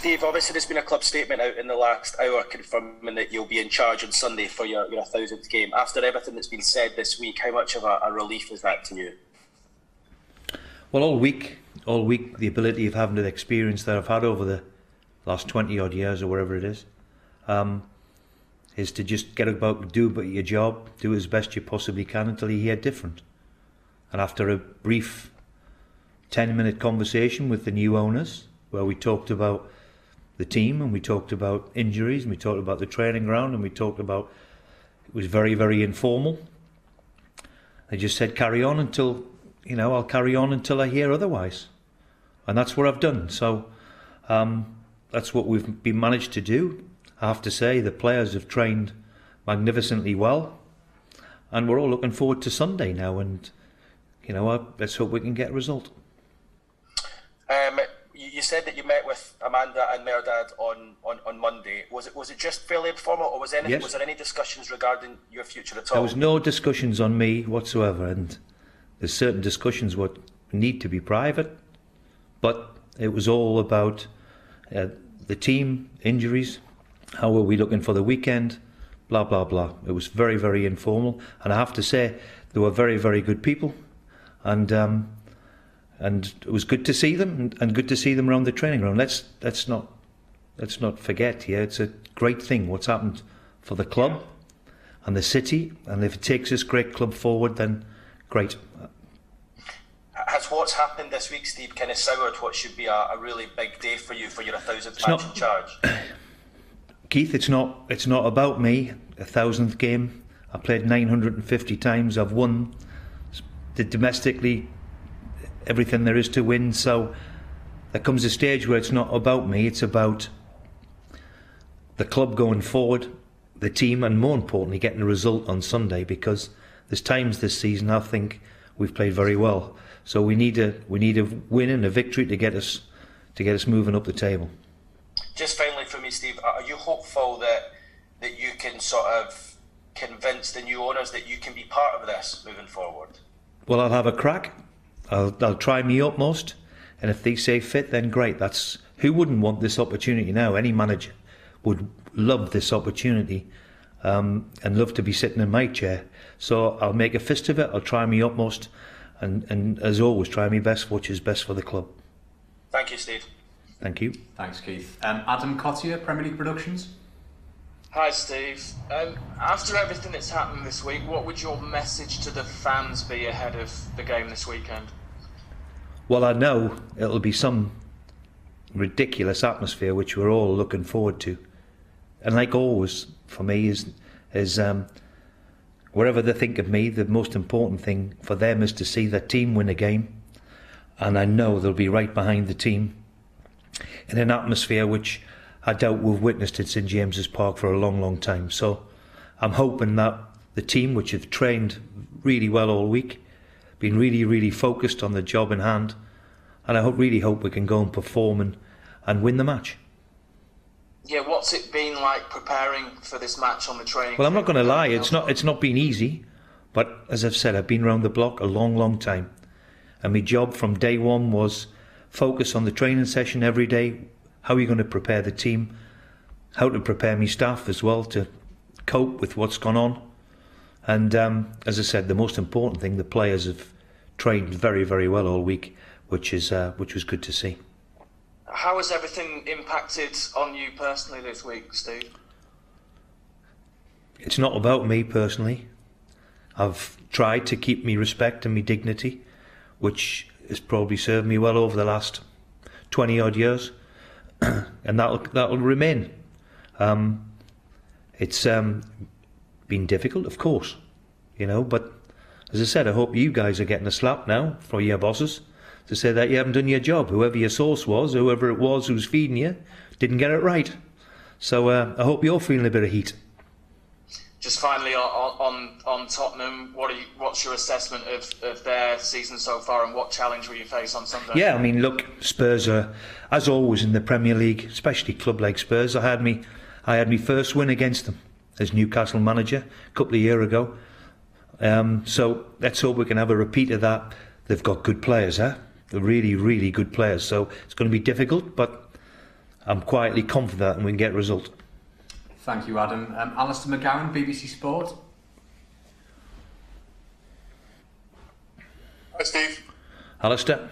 Dave, obviously there's been a club statement out in the last hour confirming that you'll be in charge on Sunday for your 1,000th game. After everything that's been said this week, how much of a relief is that to you? Well, all week, the ability of having the experience that I've had over the last 20 odd years or whatever it is to just get about, do your job, do as best you possibly can until you hear different. And after a brief 10-minute conversation with the new owners, where we talked about the team and we talked about injuries and we talked about the training ground and we talked about, it was very, very informal. They just said carry on until, I'll carry on until I hear otherwise. And that's what I've done. So that's what we've been managed to do. I have to say the players have trained magnificently well and we're all looking forward to Sunday now, and let's hope we can get a result. You said that you met with Amanda and Merdad on Monday. Was it just fairly informal, or was there any discussions regarding your future at all? There was no discussions on me whatsoever, and there's certain discussions what need to be private, but it was all about the team, injuries, how are we looking for the weekend, blah blah blah. It was very, very informal, and I have to say they were very, very good people, and it was good to see them, and good to see them around the training ground. Let's not forget here. It's a great thing what's happened for the club and the city, and if it takes this great club forward, then great. Has what's happened this week, Steve, kind of soured what should be a really big day for you for your 1,000th match in charge? Keith, it's not about me. 1,000th game. I played 950 times. I've won domestically everything there is to win, so there comes a stage where it's not about me, it's about the club going forward, the team, and more importantly getting a result on Sunday, because there's times this season I think we've played very well, so we need a win and a victory to get us moving up the table. Just finally for me, Steve, are you hopeful that you can sort of convince the new owners that you can be part of this moving forward? Well, I'll have a crack. I'll try me utmost, and if they say fit, then great. That's who wouldn't want this opportunity now? Any manager would love this opportunity and love to be sitting in my chair. So I'll make a fist of it. I'll try me utmost, and as always, try my best, which is best for the club. Thank you, Steve. Thank you. Thanks, Keith. Adam Cottier, Premier League Productions. Hi, Steve. After everything that's happened this week, what would your message to the fans be ahead of the game this weekend? Well, I know it'll be some ridiculous atmosphere which we're all looking forward to. And like always, for me, is wherever they think of me, the most important thing for them is to see their team win a game. And I know they'll be right behind the team in an atmosphere which I doubt we've witnessed at St James's Park for a long, long time. So I'm hoping that the team, which have trained really well all week, been really, really focused on the job in hand, and I really hope we can go and perform and win the match. Yeah, what's it been like preparing for this match on the training? Well, I'm not going to lie, it's not been easy, but as I've said, I've been around the block a long, long time, and my job from day one was focus on the training session every day. How are you going to prepare the team? How to prepare me staff as well to cope with what's gone on. And as I said, the most important thing, the players have trained very, very well all week, which was good to see. How has everything impacted on you personally this week, Steve? It's not about me personally. I've tried to keep me respect and me dignity, which has probably served me well over the last 20 odd years. And that'll remain. It's been difficult, of course, but as I said, I hope you guys are getting a slap now from your bosses to say that you haven't done your job. Whoever your source was, whoever it was who's feeding you, didn't get it right. So I hope you're feeling a bit of heat. Just finally on Tottenham, what's your assessment of their season so far, and what challenge will you face on Sunday? Yeah, I mean, look, Spurs are, as always in the Premier League, especially club like Spurs. I had me first win against them as Newcastle manager a couple of years ago. So let's hope we can have a repeat of that. They've got good players, They're really, really good players. So it's going to be difficult, but I'm quietly confident and we can get a result. Thank you, Adam. Alistair McGowan, BBC Sport. Hi, Steve. Alistair?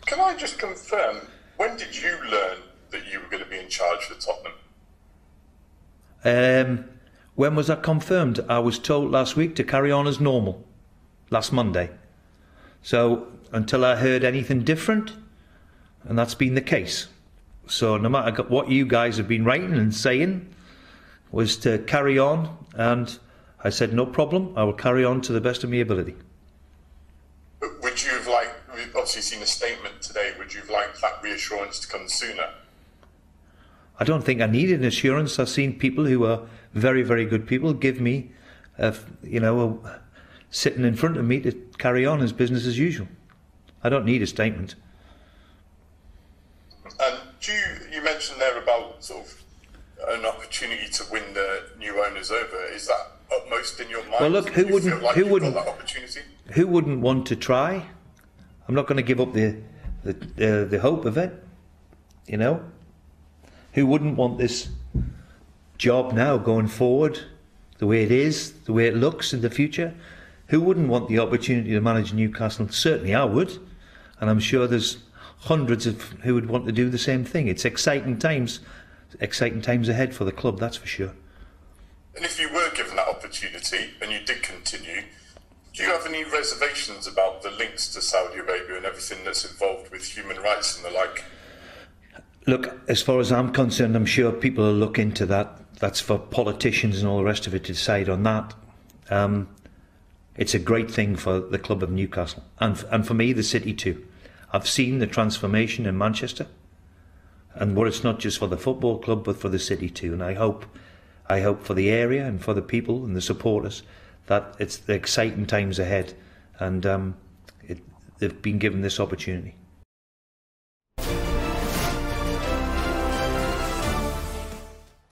Can I just confirm, when did you learn that you were going to be in charge for Tottenham? When was that confirmed? I was told last week to carry on as normal, last Monday. So until I heard anything different, and that's been the case. So no matter what you guys have been writing and saying, was to carry on, and I said no problem, I will carry on to the best of my ability. Would you have liked, we've obviously seen a statement today, would you have liked that reassurance to come sooner? I don't think I needed an assurance. I've seen people who are very, very good people give me, sitting in front of me to carry on as business as usual. I don't need a statement. And you mentioned there about sort of an opportunity to win the new owners over. Is that upmost in your mind? Well, look, who wouldn't that opportunity? Who wouldn't want to try? I'm not going to give up the hope of it. You know, who wouldn't want this job now going forward, the way it is, the way it looks in the future? Who wouldn't want the opportunity to manage Newcastle? Certainly I would, and I'm sure there's hundreds of who would want to do the same thing. It's exciting times ahead for the club, that's for sure. And if you were given that opportunity and you did continue, do you have any reservations about the links to Saudi Arabia and everything that's involved with human rights and the like? Look, as far as I'm concerned, I'm sure people will look into that. That's for politicians and all the rest of it to decide on that. It's a great thing for the club of Newcastle, and for me, the city too. I've seen the transformation in Manchester, and what it's not just for the football club, but for the city too. And I hope for the area and for the people and the supporters that it's the exciting times ahead, and they've been given this opportunity.